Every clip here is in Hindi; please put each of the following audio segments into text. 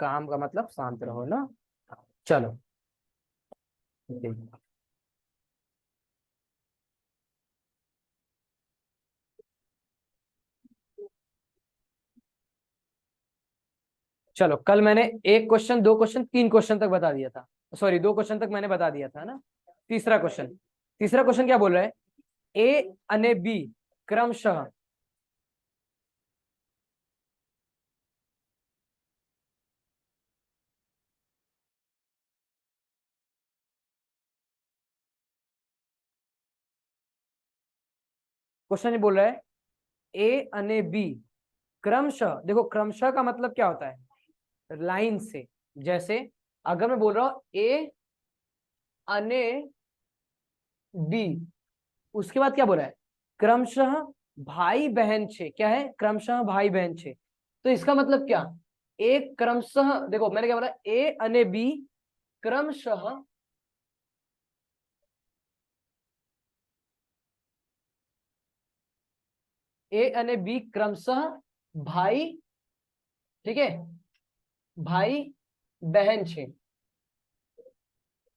काम का मतलब शांत रहो ना। चलो चलो, कल मैंने एक क्वेश्चन, दो क्वेश्चन, तीन क्वेश्चन तक बता दिया था। सॉरी, दो क्वेश्चन तक मैंने बता दिया था ना। तीसरा क्वेश्चन क्या बोल रहा है? ए अने बी क्रमशः क्वेश्चन ये बोल रहा है ए अने बी क्रमशः। देखो, क्रमशः का मतलब क्या होता है? लाइन से। जैसे अगर मैं बोल रहा हूं ए अने बी, उसके बाद क्या बोला है? क्रमशः भाई बहन छे। क्या है? क्रमशः भाई बहन छे। तो इसका मतलब क्या? एक क्रमशः, देखो मैंने क्या बोला, ए अने बी क्रमशः ए अने बी क्रमशः भाई, ठीक है, भाई बहन छे।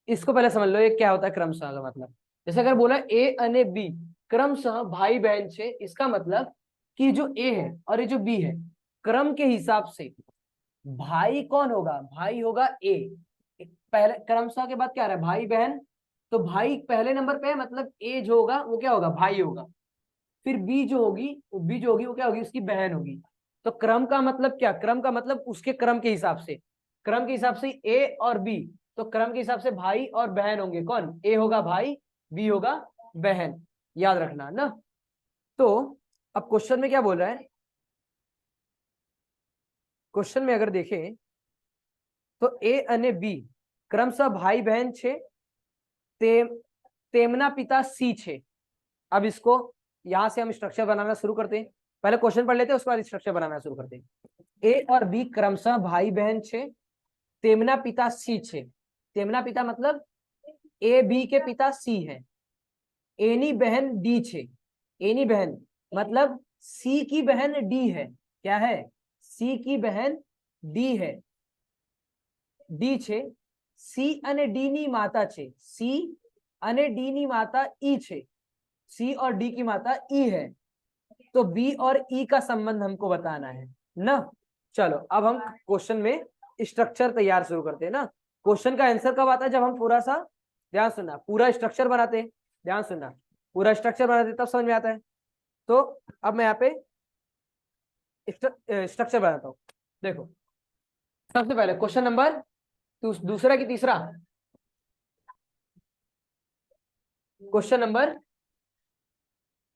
इसको पहले समझ लो, ये क्या होता है क्रमशः का मतलब। जैसे अगर बोला ए अने बी क्रमशः भाई बहन छे, इसका मतलब कि जो ए है और ये जो बी है, क्रम के हिसाब से भाई कौन होगा? भाई होगा ए। पहले क्रमशः के बाद क्या आ रहा है? भाई बहन। तो भाई पहले नंबर पे है, मतलब ए जो होगा वो क्या होगा? भाई होगा। फिर बी जो होगी, वो क्या होगी? उसकी बहन होगी। तो क्रम का मतलब क्या? क्रम का मतलब उसके क्रम के हिसाब से, क्रम के हिसाब से ए और बी। तो क्रम के हिसाब से भाई और बहन होंगे। कौन? ए होगा भाई, बी होगा बहन। याद रखना ना। तो अब क्वेश्चन में क्या बोल रहा है? क्वेश्चन में अगर देखें तो ए अने बी क्रमशः भाई बहन छे, ते, तेमना पिता सी छे। अब इसको यहां से हम स्ट्रक्चर बनाना शुरू करते हैं। पहले क्वेश्चन पढ़ लेते हैं, उसके बाद स्ट्रक्चर बनाना शुरू करते हैं। ए और बी क्रमशः भाई बहन छे, तेमना पिता सी छे। तेमना पिता मतलब ए बी के पिता सी है। एनी बहन डी छे। एनी बहन मतलब सी की बहन डी है। क्या है? सी की बहन डी है। डी छे। सी अने डी नी माता छे। सी अने डी नी माता ई छे। सी और डी की माता ई है। तो बी और ई का संबंध हमको बताना है ना। चलो, अब हम क्वेश्चन में स्ट्रक्चर तैयार शुरू करते हैं ना। क्वेश्चन का आंसर कब आता है? जब हम पूरा सा, ध्यान सुनना, पूरा स्ट्रक्चर बनाते हैं। ध्यान सुनना, पूरा स्ट्रक्चर बनाते हैं तब समझ में आता है। तो अब मैं यहाँ पे स्ट्रक्चर बनाता हूँ। देखो, सबसे पहले क्वेश्चन नंबर दूसरा की तीसरा, क्वेश्चन नंबर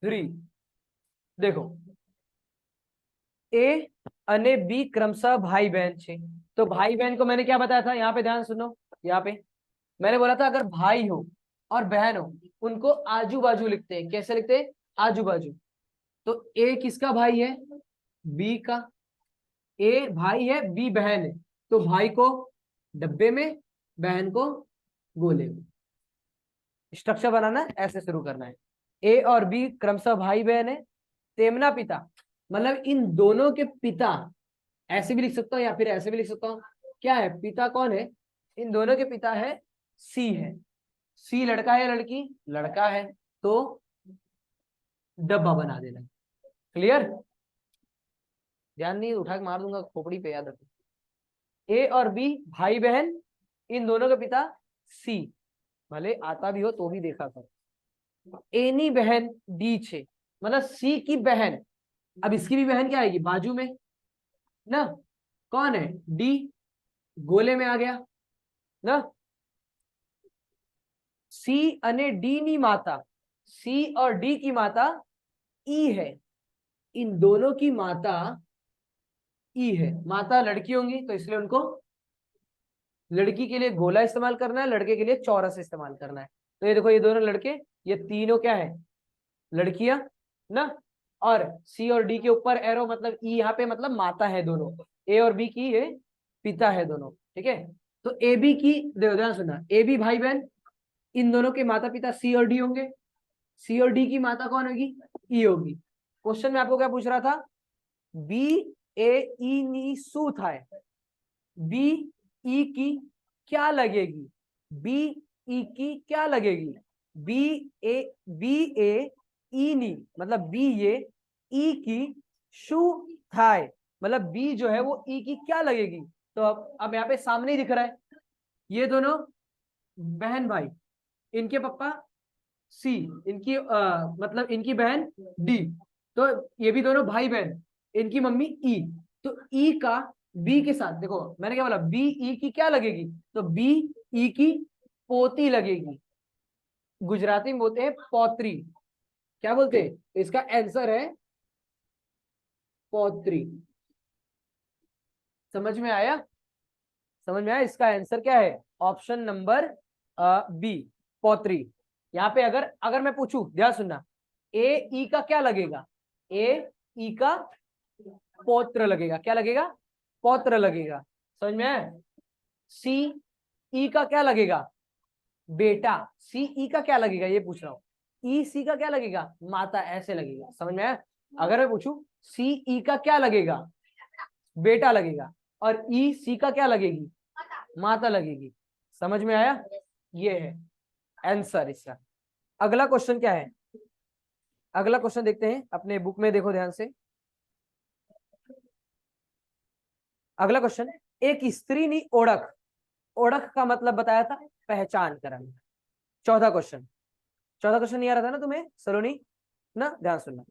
3। देखो, ए अने बी क्रमशः भाई बहन छे। तो भाई बहन को मैंने क्या बताया था? यहाँ पे ध्यान सुनो। यहाँ पे मैंने बोला था अगर भाई हो और बहन हो, उनको आजू बाजू लिखते हैं। कैसे लिखते हैं? आजू बाजू। तो ए किसका भाई है? बी का। ए भाई है, बी बहन है। तो भाई को डब्बे में, बहन को गोले में। स्ट्रक्चर बनाना है, ऐसे शुरू करना है। ए और बी क्रमशः भाई बहन है। तेमना पिता मतलब इन दोनों के पिता, ऐसे भी लिख सकता हूँ या फिर ऐसे भी लिख सकता हूँ। क्या है? पिता कौन है? इन दोनों के पिता है सी है। सी लड़का है या लड़की? लड़का है। तो डब्बा बना देना। क्लियर? ध्यान नहीं, उठा के मार दूंगा खोपड़ी पे, याद रखो। ए और बी भाई बहन, इन दोनों के पिता सी। भले आता भी हो तो भी देखा कर। एनी बहन डी छे, मतलब सी की बहन। अब इसकी भी बहन क्या आएगी? बाजू में ना। कौन है? डी। गोले में आ गया ना। सी अने डी नी माता, सी और डी की माता ई है। इन दोनों की माता ई है। माता लड़की होंगी तो इसलिए उनको लड़की के लिए गोला इस्तेमाल करना है, लड़के के लिए चौरस इस्तेमाल करना है। तो ये देखो, ये दोनों लड़के, ये तीनों क्या है? लड़कियां ना। और सी और डी के ऊपर एरो, मतलब ई यहाँ पे मतलब माता है दोनों। ए और बी की ये पिता है दोनों। ठीक है। तो ए बी की, देखो ध्यान सुनना, ए बी भाई बहन, इन दोनों के माता पिता सी और डी होंगे। सी और डी की माता कौन होगी? ई होगी। क्वेश्चन में आपको क्या पूछ रहा था? बी ए ई नी सू था। बी ई की क्या लगेगी, बी ई की क्या लगेगी, बी ए ई नी, मतलब बी ये ई की शू थाई, मतलब बी जो है वो ई की क्या लगेगी। तो अब यहाँ पे सामने ही दिख रहा है, ये दोनों बहन भाई, इनके पापा सी, इनकी मतलब इनकी बहन डी, तो ये भी दोनों भाई बहन, इनकी मम्मी ई, तो ई का बी के साथ, देखो मैंने क्या बोला, बी ई की क्या लगेगी, तो बी ई की पोती लगेगी, गुजराती में बोलते हैं पौत्री, क्या बोलते हैं, इसका आंसर है पौत्री। समझ में आया, समझ में आया, इसका आंसर क्या है, ऑप्शन नंबर बी, पौत्री। यहाँ पे अगर अगर मैं पूछूं, ध्यान सुनना, ए ई का क्या लगेगा, ए ई का पौत्र लगेगा, क्या लगेगा, पौत्र लगेगा, समझ में आया। सी ई का क्या लगेगा, बेटा, सी ई का क्या लगेगा ये पूछ रहा हूँ, ई सी का क्या लगेगा, माता, ऐसे लगेगा, समझ में आया। अगर मैं पूछूं सी ई का क्या लगेगा, बेटा लगेगा, और ई सी का क्या लगेगी, माता लगेगी, समझ में आया, ये है आंसर इसका। अगला क्वेश्चन क्या है, अगला क्वेश्चन देखते हैं, अपने बुक में देखो ध्यान से। अगला क्वेश्चन, एक स्त्री ने ओळख, ओळख का मतलब बताया था पहचान करना। 14 क्वेश्चन, 14 क्वेश्चन नहीं आ रहा था ना तुम्हें सलोनी ना, ध्यान सुनना।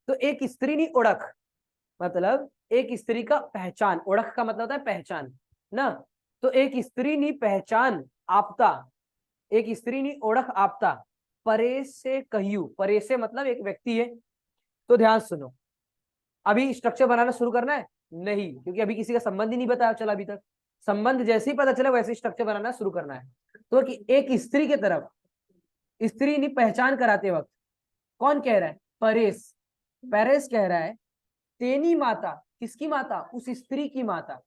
तो एक स्त्री ने ओळख मतलब एक स्त्री का पहचान, ओळख का मतलब होता है पहचान ना, तो एक स्त्री ने पहचान आपता, एक स्त्री ने ओळख आपता, परे से कहियू, परे से मतलब एक व्यक्ति है। तो ध्यान सुनो, अभी स्ट्रक्चर बनाना शुरू करना है नहीं, क्योंकि अभी किसी का संबंध ही नहीं बताया चला अभी तक, संबंध जैसे ही पता चला वैसे स्ट्रक्चर बनाना शुरू करना है। तो कि एक स्त्री के तरफ, स्त्री ने पहचान कराते वक्त कौन कह रहा है, परेश, परेश कह रहा है, तेनी माता, किसकी माता, उस स्त्री की माता,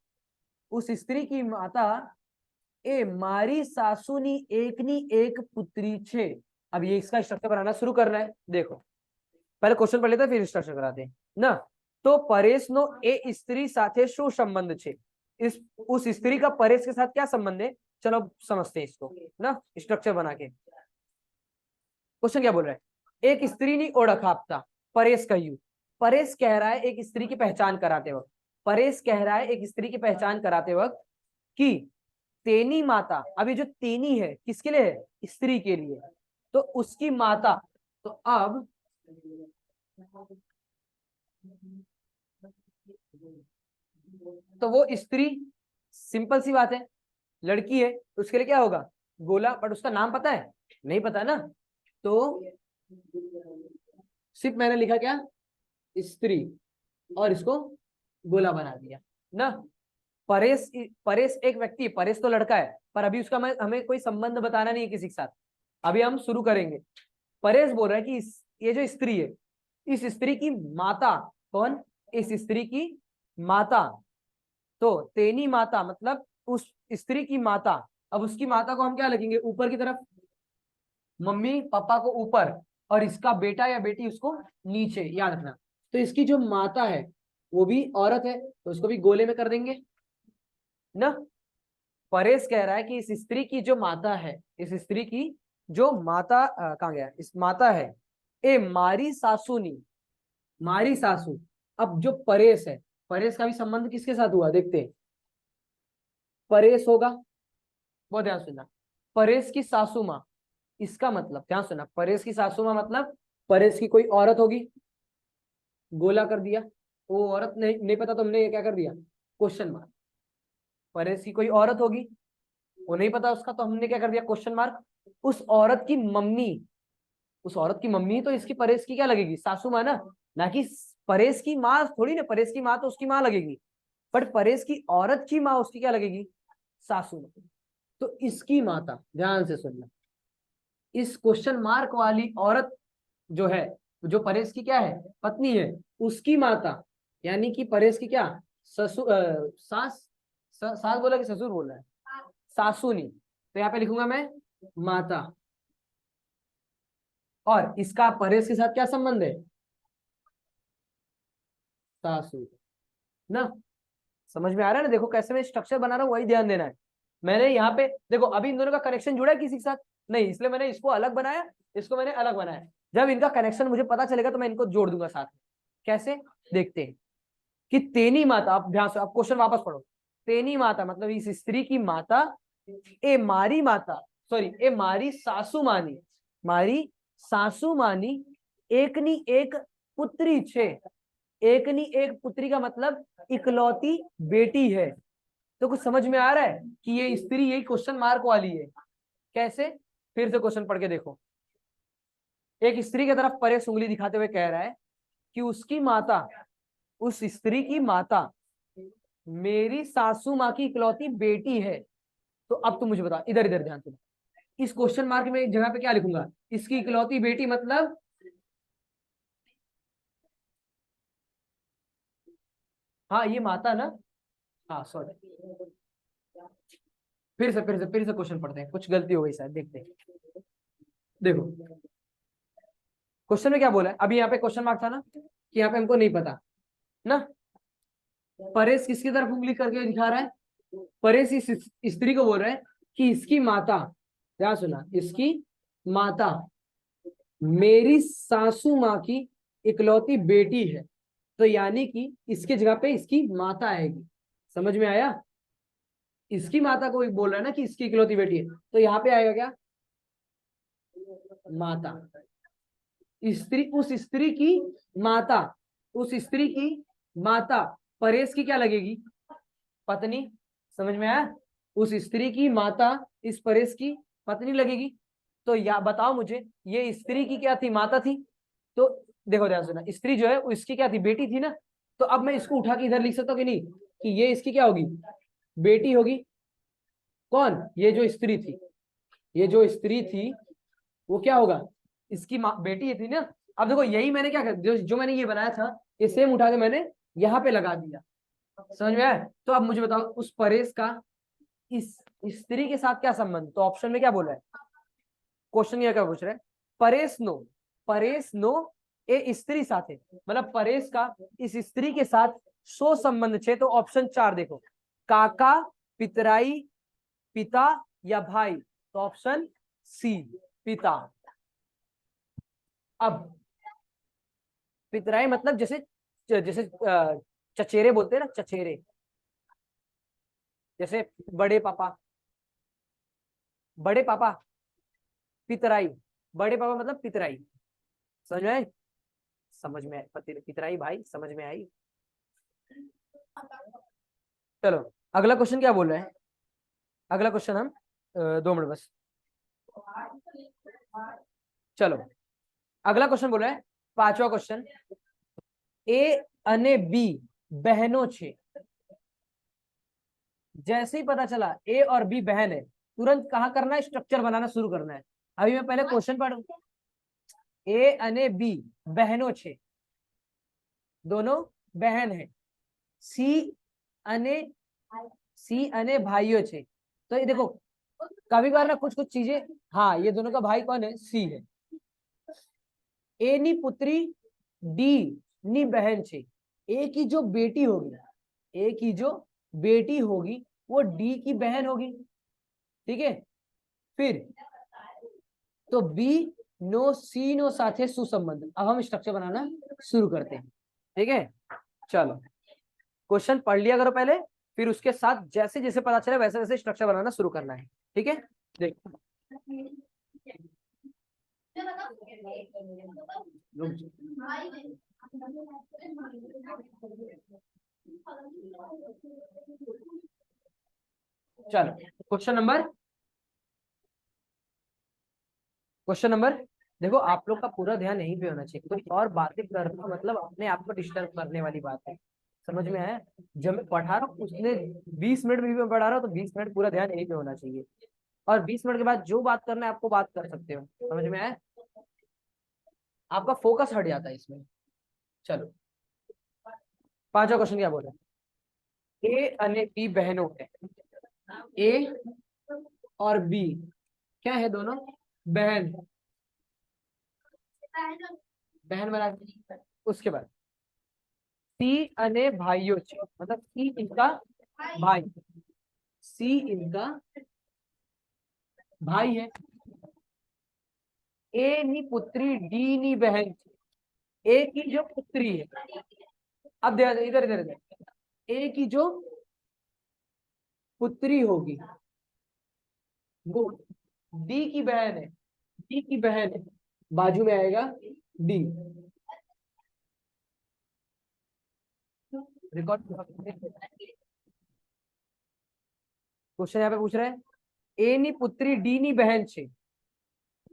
उस स्त्री की माता, ए मारी सासुनी एकनी एक पुत्री छे। अब ये इसका स्ट्रक्चर बनाना शुरू करना है, देखो पहले क्वेश्चन पढ़ लेते हैं फिर स्ट्रक्चर कराते हैं ना। तो परेश नो ए स्त्री साथे शू संबंध छे, इस उस स्त्री का परेश के साथ क्या संबंध है, चलो समझते हैं इसको ना, स्ट्रक्चर बना के। क्वेश्चन क्या बोल रहा है, एक स्त्री ने ओळख आपता, परेश कहियू, परेश कह रहा है एक स्त्री की पहचान कराते वक्त, परेश कह रहा है एक स्त्री की पहचान कराते वक्त कि तेनी माता, अभी जो तेनी है किसके लिए है, स्त्री के लिए, तो उसकी माता, तो अब तो वो स्त्री, सिंपल सी बात है, लड़की है तो उसके लिए क्या होगा, गोला, बट उसका नाम पता है, नहीं पता ना, तो सिर्फ मैंने लिखा क्या, स्त्री, और इसको गोला बना दिया ना। परेश, परेश एक व्यक्ति है, परेश तो लड़का है, पर अभी उसका हमें कोई संबंध बताना नहीं है किसी के साथ, अभी हम शुरू करेंगे। परेश बोल रहा है कि ये जो स्त्री है, इस स्त्री की माता कौन, इस स्त्री की माता, तो तेनी माता मतलब उस स्त्री की माता, अब उसकी माता को हम क्या लिखेंगे, ऊपर की तरफ, मम्मी पापा को ऊपर, और इसका बेटा या बेटी उसको नीचे, याद रखना। तो इसकी जो माता है वो भी औरत है, तो उसको भी गोले में कर देंगे ना। परेश कह रहा है कि इस स्त्री की जो माता है, इस स्त्री की जो माता, कहाँ गया, इस माता है, ए मारी सासुनी, मारी सासू, अब जो परेश है, परेश का भी संबंध किसके साथ हुआ देखते हैं, परेश होगा, बहुत ध्यान सुनना, परेश की सासू माँ, इसका मतलब ध्यान सुनना, परेश की सासू माँ मतलब परेश की कोई औरत होगी, गोला कर दिया, वो औरत नहीं पता तो हमने क्या कर दिया, क्वेश्चन मार्क, परेश की कोई औरत होगी, वो नहीं पता उसका, तो हमने क्या कर दिया, क्वेश्चन मार्क। उस औरत की मम्मी, उस औरत की मम्मी तो इसकी परेश की क्या लगेगी, सासू माँ ना कि परेश की माँ थोड़ी ना, परेश की माँ तो उसकी माँ लगेगी, बट परेश की औरत की माँ उसकी क्या लगेगी, सासू माँ। तो इसकी माता, ध्यान से सुनना, इस क्वेश्चन मार्क वाली औरत जो है, जो परेश की क्या है, पत्नी है, उसकी माता, यानी कि परेश की क्या, ससुर, सास, सास बोला कि ससुर बोल रहा है, सासुनी, तो यहाँ पे लिखूंगा मैं माता, और इसका परेश के साथ क्या संबंध है, सासू ना। समझ में आ रहा है ना? देखो कैसे मैं स्ट्रक्चर बना रहा हूँ, वही ध्यान देना है। मैंने यहाँ पे देखो अभी इन दोनों का कनेक्शन जुड़ा है किसी के साथ नहीं, इसलिए मैंने इसको अलग बनाया, इसको मैंने अलग बनाया। जब इनका कनेक्शन मुझे पता चलेगा तो मैं इनको जोड़ दूंगा साथ में। कैसे देखते हैं कि तेनी माता, आप ध्यान से आप क्वेश्चन वापस पढ़ो। तेनी माता मतलब इस स्त्री की माता, ए मारी माता, सॉरी ए मारी सासू मानी, मारी सासू मानी एकनी एक पुत्री छे। एकनी एक पुत्री का मतलब इकलौती बेटी है। तो कुछ समझ में आ रहा है कि ये स्त्री यही क्वेश्चन मार्क वाली है। कैसे? फिर से क्वेश्चन पढ़ के देखो। एक स्त्री की तरफ परेश उंगली दिखाते हुए कह रहा है कि उसकी माता, उस स्त्री की माता मेरी सासू माँ की इकलौती बेटी है। तो अब तुम मुझे बता, इधर इधर ध्यान से, इस क्वेश्चन मार्क में एक जगह पे क्या लिखूंगा? इसकी इकलौती बेटी मतलब, हाँ ये माता ना, हाँ सॉरी, फिर से क्वेश्चन पढ़ते हैं, कुछ गलती हो गई शायद, देखते हैं। देखो क्वेश्चन में क्या बोला है, अभी यहाँ पे क्वेश्चन मार्क था ना कि यहाँ पे हमको नहीं पता ना। परेश किसकी तरफ उंगली करके दिखा रहा है? परेश इस स्त्री को बोल रहा है कि इसकी माता, क्या सुना, इसकी माता मेरी सासू माँ की इकलौती बेटी है। तो यानी कि इसके जगह पे इसकी माता आएगी। समझ में आया? इसकी माता को बोल रहा है ना कि इसकी इकलौती बेटी है, तो यहाँ पे आएगा क्या? माता। स्त्री, उस स्त्री की माता, उस स्त्री की माता परेश की क्या लगेगी? पत्नी। समझ में आया? उस स्त्री की माता इस परेश की पत्नी लगेगी। तो या बताओ मुझे, ये स्त्री की क्या थी? माता थी। तो देखो ध्यान सुना, स्त्री जो है वो इसकी क्या थी? बेटी थी ना। तो अब मैं इसको उठा के इधर लिख सकता हूँ कि नहीं, कि ये इसकी क्या होगी? बेटी होगी। कौन? ये जो स्त्री थी, ये जो स्त्री थी वो क्या होगा? इसकी माँ, बेटी थी ना। अब देखो यही मैंने क्या कर, जो मैंने ये बनाया था, ये सेम उठा के मैंने यहाँ पे लगा दिया। समझ में आया? तो अब मुझे बताओ उस परेश का इस स्त्री के साथ क्या संबंध? तो ऑप्शन में क्या बोला है? क्वेश्चन ये क्या पूछ रहे हैं? परेश नो, परेश नो ए स्त्री साथे, मतलब परेश का इस स्त्री के साथ सो संबंध छे। तो ऑप्शन 4 देखो, काका, पितराई, पिता या भाई। तो ऑप्शन सी, पिता। अब पितराई मतलब जैसे, जैसे चचेरे बोलते हैं ना, चचेरे, जैसे बड़े पापा, बड़े पापा, पितराई, बड़े पापा मतलब पितराई। समझ में आई? समझ में आई पितराई भाई, समझ में आई? चलो अगला क्वेश्चन क्या बोल रहे हैं? अगला क्वेश्चन हम 2 मिनट बस। चलो अगला क्वेश्चन बोल रहा है, 5वां क्वेश्चन, ए अने बी बहनों छे। जैसे ही पता चला ए और बी बहन है, तुरंत कहा करना है? स्ट्रक्चर बनाना शुरू करना है। अभी मैं पहले क्वेश्चन पढ़, ए अने बी बहनों छे, दोनों बहन है। सी अने, सी अने भाइयों छे। तो ये देखो कभी बार ना कुछ कुछ चीजें, हाँ ये दोनों का भाई कौन है? सी है। ए नी पुत्री, डी नी बहन छे। ए की जो बेटी होगी, ए की जो बेटी होगी वो डी की बहन होगी। ठीक है? फिर तो बी नो सी नो साथे सुसंबंध। अब हम स्ट्रक्चर बनाना शुरू करते हैं। ठीक है? चलो क्वेश्चन पढ़ लिया करो पहले, फिर उसके साथ जैसे जैसे पता चले वैसे वैसे स्ट्रक्चर बनाना शुरू करना है। ठीक है? देखो चलो क्वेश्चन नंबर, देखो आप लोग का पूरा ध्यान यहीं पे होना चाहिए, कुछ और बातें करना मतलब अपने आप को डिस्टर्ब करने वाली बात है। समझ में आया? जब मैं पढ़ा रहा हूँ उसने 20 मिनट भी मैं पढ़ा रहा हूँ तो 20 मिनट पूरा ध्यान यहीं पे होना चाहिए। और 20 मिनट के बाद जो बात करना है आपको बात कर सकते हो। समझ में आया? आपका फोकस हट जाता है इसमें। चलो 5वां क्वेश्चन क्या बोल रहा है? ए अने बी बहनों है। ए और बी क्या है? दोनों बहन, बहन बना। उसके बाद सी अने भाइयों छे, मतलब सी इनका भाई, सी इनका भाई है। ए नी पुत्री डी नी बहन छे। ए की जो पुत्री है, अब इधर इधर इधर, ए की जो पुत्री होगी वो डी की बहन है, डी की बहन है, बाजू में आएगा डी। रिकॉर्ड क्वेश्चन यहाँ पे पूछ रहे हैं, ए नी पुत्री डी नी बहन छे।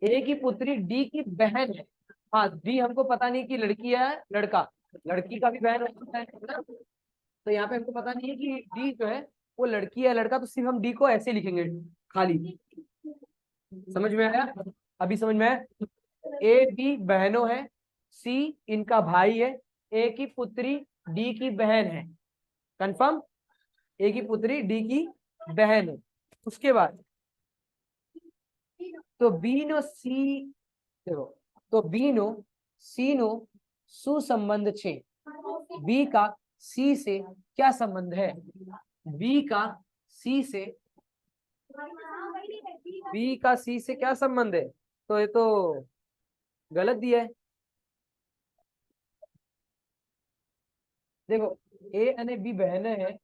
ए की पुत्री डी की बहन है। हाँ, डी हमको पता नहीं कि लड़की है लड़का, लड़की का भी बहन होता है ना? तो यहाँ पे हमको पता नहीं है कि डी जो है वो लड़की है लड़का, तो सिर्फ हम डी को ऐसे लिखेंगे खाली। समझ में आया? अभी समझ में आया? ए बी बहनों है, सी इनका भाई है, ए की पुत्री डी की बहन है। कंफर्म? ए की पुत्री डी की बहन है। उसके बाद तो बी नो सी, देखो, तो बी नो सी नो सुसंबंध छे। बी का सी से क्या संबंध है? बी का सी से, बी का सी से क्या संबंध है? तो ये तो गलत दिया है। देखो, ए अने बी बहन है,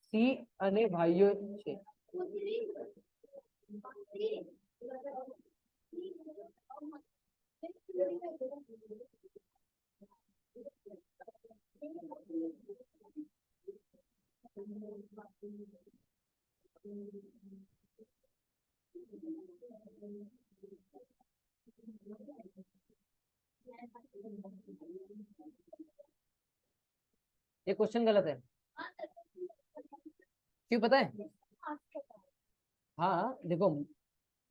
सी अने भाइयों छे। ये क्वेश्चन गलत है। क्यों पता है? हाँ देखो,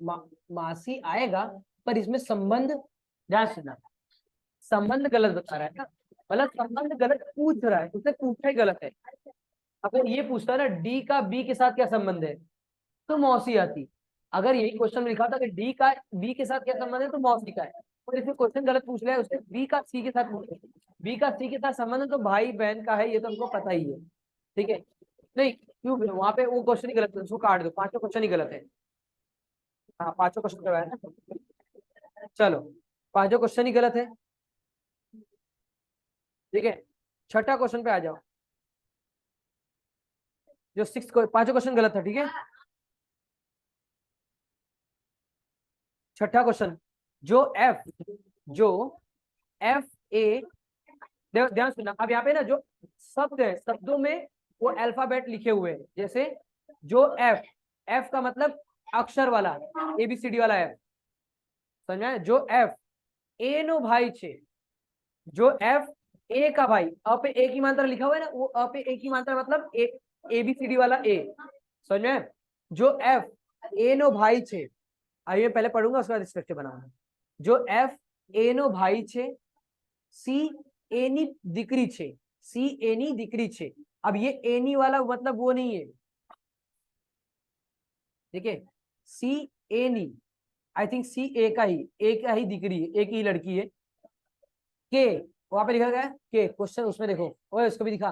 मा, मासी आएगा, पर इसमें संबंध, ध्यान सुनना, संबंध गलत बता रहा है ना, मतलब संबंध गलत पूछ रहा है, उसने पूछा ही गलत है। अगर ये पूछता ना डी का बी के साथ क्या संबंध है, तो मौसी आती। अगर यही क्वेश्चन में लिखा था कि डी का बी के साथ क्या संबंध है, तो मौसी का है। और इसमें क्वेश्चन गलत पूछ लिया है उसने, बी का सी के साथ, बी का सी के साथ संबंध है तो भाई बहन का है, ये तो हमको पता ही है। ठीक है? नहीं, क्यों वहां पे वो क्वेश्चन ही गलत है, उसको काट दो, पांचों क्वेश्चन ही गलत है। हाँ, पांचों क्वेश्चन करवाया ना। चलो, पांचों क्वेश्चन ही गलत है। ठीक है, छठा क्वेश्चन पे आ जाओ। जो सिक्स, पांचों क्वेश्चन गलत है। ठीक है, छठा क्वेश्चन, जो एफ, जो एफ ए, ध्यान सुनना, अब यहाँ पे ना जो शब्द है, शब्दों में वो अल्फाबेट लिखे हुए हैं। जैसे जो एफ, एफ का मतलब अक्षर वाला, एबीसीडी वाला एफ, समझा? जो एफ ए नो भाई छे, जो एफ ए का भाई, अ पे ए की मात्रा लिखा हुआ है ना, वो अ पे ए की मात्रा मतलब ए, एबीसीडी वाला ए, समझ में? जो एफ ए नो भाई छे, आइए पहले पढ़ूंगा उसका स्ट्रक्चर बनाऊंगा। जो एफ ए नो भाई छे, सी एनी दिकरी छे, सी एनी दिकरी छे। अब ये एनी वाला मतलब वो नहीं है, ठीक है? सी एनी, आई थिंक सी ए का ही, ए का ही दिकरी है, एक ही लड़की है। के, वहां पे लिखा गया के, क्वेश्चन उसमें देखो, ओए उसको भी दिखा।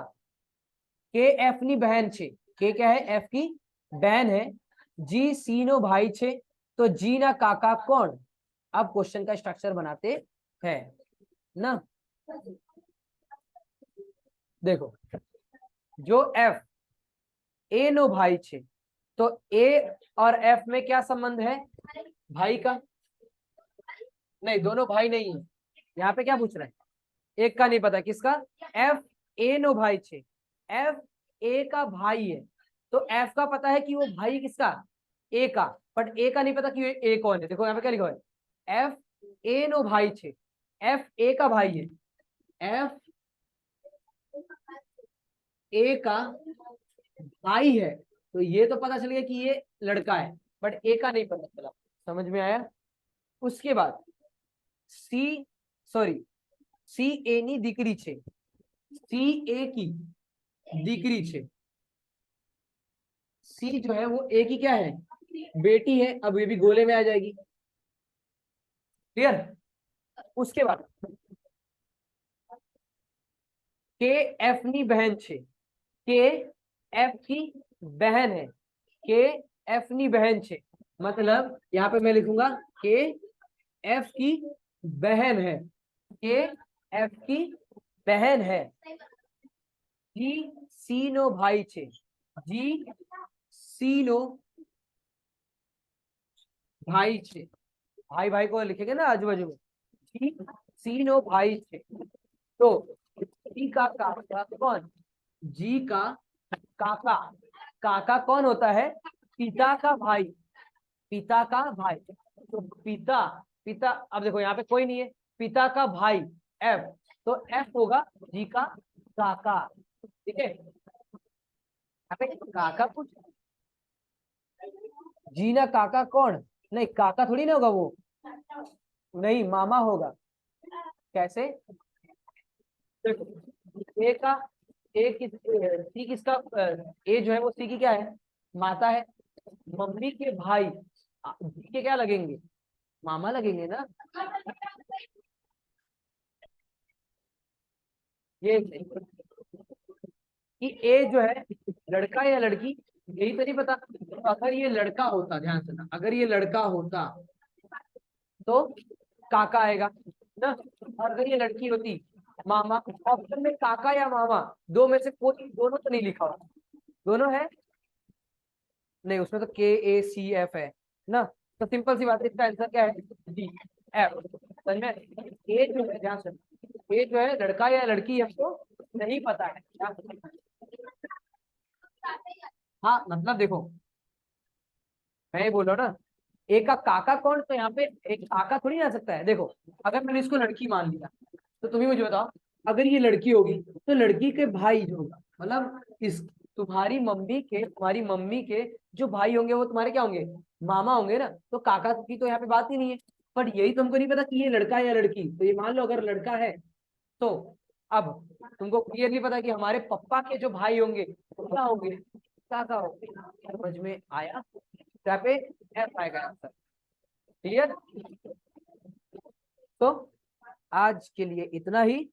के एफ नी बहन छे, के क्या है? एफ की बहन है। जी सी नो भाई छे, तो जी ना काका कौन? अब क्वेश्चन का स्ट्रक्चर बनाते हैं ना। देखो, जो एफ ए नो भाई छे, तो ए और एफ में क्या संबंध है? भाई का। नहीं, दोनों भाई नहीं है। यहाँ पे क्या पूछ रहे हैं? एक का नहीं पता, किसका? एफ ए नो भाई छे, एफ ए का भाई है, तो एफ का पता है कि वो भाई किसका? ए का। बट ए का नहीं पता कि ए कौन है। देखो यहाँ पे क्या लिखा है, एफ ए नो भाई छे, एफ ए का भाई है, एफ ए का भाई है, तो ये तो पता चल गया कि ये लड़का है, बट ए का नहीं पता चला। समझ में आया? उसके बाद सी, सॉरी, सी ए नी दिकरी छे, सी ए की दिकरी छे, सी जो है वो ए की क्या है? बेटी है। अब ये भी गोले में आ जाएगी। क्लियर? उसके बाद के एफ ની बहन છે, के एफ की बहन है, के एफ ની बहन છે, मतलब यहाँ पे मैं लिखूंगा के एफ की बहन है, के एफ की बहन है। जी सी नो भाई છે, जी सी नो भाई છે, भाई भाई को लिखेंगे ना आजू बाजू में, जी सी नो भाई છે। तो जी का काका कौन, जी का काका, काका कौन होता है, पिता का भाई, पिता का भाई। तो पिता, पिता, अब देखो यहाँ पे कोई नहीं है, पिता का भाई एफ, तो एफ होगा जी का काका, ठीक है। यहाँ पे काका कुछ, जी ना काका कौन, नहीं काका थोड़ी ना होगा वो, नहीं मामा होगा। कैसे, देखो ए का, ए किस, सी किसका, ए जो है वो सी की क्या है, माता है। मम्मी के भाई जी के क्या लगेंगे, मामा लगेंगे ना। ये कि ए जो है लड़का या लड़की, यही तो नहीं पता। तो अगर ये लड़का होता, ध्यान से ना, अगर ये लड़का होता तो काका आएगा ना, और अगर ये लड़की होती मामा। ऑप्शन में काका या मामा, दो में से कोई, दोनों तो नहीं लिखा हुआ, दोनों है नहीं, उसमें तो के ए सी एफ है ना। तो सिंपल सी बात है, इसका आंसर क्या है, डी एफ। समझ में, ए जो है, ध्यान से, ए जो है लड़का या लड़की हमको नहीं पता है। हाँ मतलब देखो, मैं ये बोल रहा हूँ ना, एक का काका कौन, तो यहाँ पे एक काका थोड़ी आ सकता है। देखो अगर मैंने इसको लड़की मान लिया, तो तुम्हें मुझे बताओ, अगर ये लड़की होगी तो लड़की के भाई जो होगा, मतलब इस, तुम्हारी मम्मी के जो भाई होंगे वो तुम्हारे क्या होंगे, मामा होंगे ना। तो काका की तो यहाँ पे बात ही नहीं है। पर यही तुमको नहीं पता कि ये लड़का है या लड़की, तो ये मान लो अगर लड़का है तो अब तुमको क्लियरली पता है कि हमारे पप्पा के जो भाई होंगे वो क्या होंगे, काका होंगे। समझ में आया, यहाँ पे एफ आएगा आंसर। क्लियर, तो आज के लिए इतना ही।